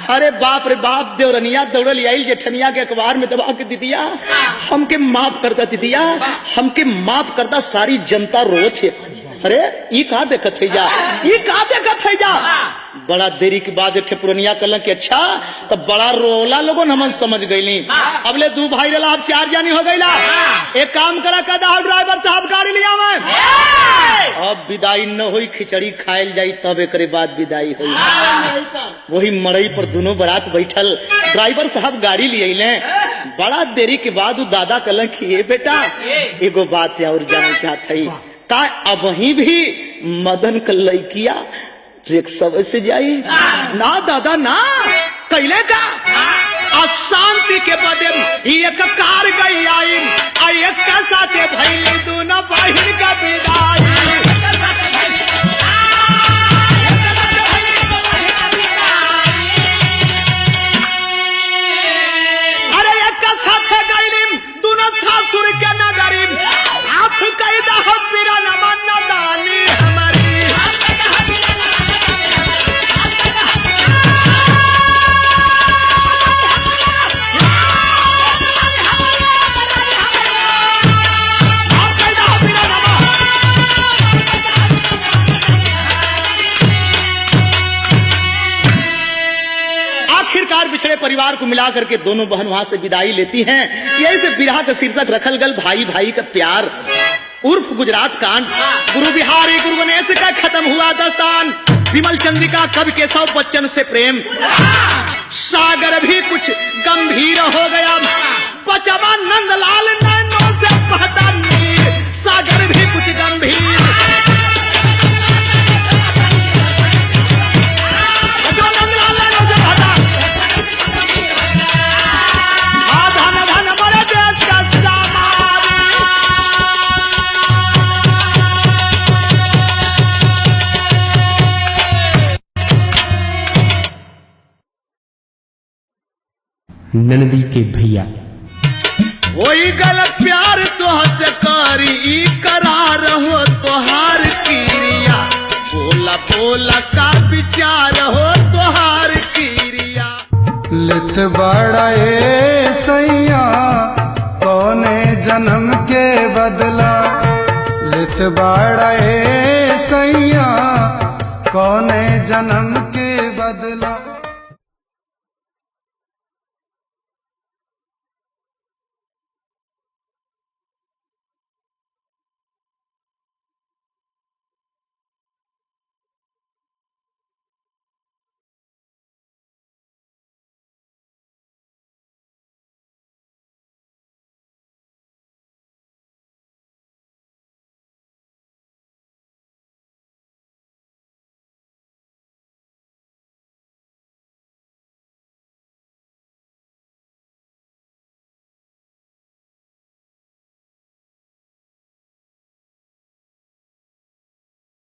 अरे बाप रे बाप, देवरनिया दौड़ल आई जेठनिया के अखबार में दबा के दीदिया हमके माफ करता, दीदिया हमके माफ करता, सारी जनता रोत है, अरे ये कहा देखत है जा, ये कहा देखत है जा, बड़ा देरी के बाद एक पुरनिया कल के अच्छा तब बड़ा रोला लोगों हमन समझ गईली, अबले दू भाई रला आप चार जानी हो गईला, एक काम करा कदा ड्राइवर साहब गाड़ी लिया मैं, अब विदाई न हुई, खिचड़ी खायल जाई तब एक बाद विदाई हुई, वही मड़ई पर दोनों बारात बैठल, ड्राइवर साहब गाड़ी लिए, बड़ा देरी के बाद दादा कल की बेटा एगो बात और जानना चाहत है का, अब वही भी मदन का लड़किया रिक्शा से जाई ना दादा ना, कैले का अशांति के बदे एक कार गई आई, एक का साथे भइल दोनों बहिन का विदाई, अरे एक का साथे गई दोनों सासुर के नगरी, आप कैदा हम बिरा न मानना दानी हमारी, परिवार को मिला करके दोनों बहन वहां से विदाई लेती हैं। यही से बिरहा का शीर्षक रखल गल भाई भाई का प्यार उर्फ गुजरात कांड। गुरु बिहारी गुरु गणेश का खत्म हुआ दस्तान। विमल चंद्रिका कवि केशव बच्चन से प्रेम। सागर भी कुछ गंभीर हो गया, बचवा नंदलाल नैनों से बहता नीर। सागर भी कुछ गंभीर, बचवा नंदलाल नैनों से बहता। धन धन मरे देश का सामान। नंदी के भैया वही गलत प्यार तुहसे करी करार हो तोहार क्रिया। बोला बोला का विचार हो तोहार क्रिया। लिट बड़े सैया कौने जन्म के बदला। लिट बड़े सैया कौने जन्म के बदला।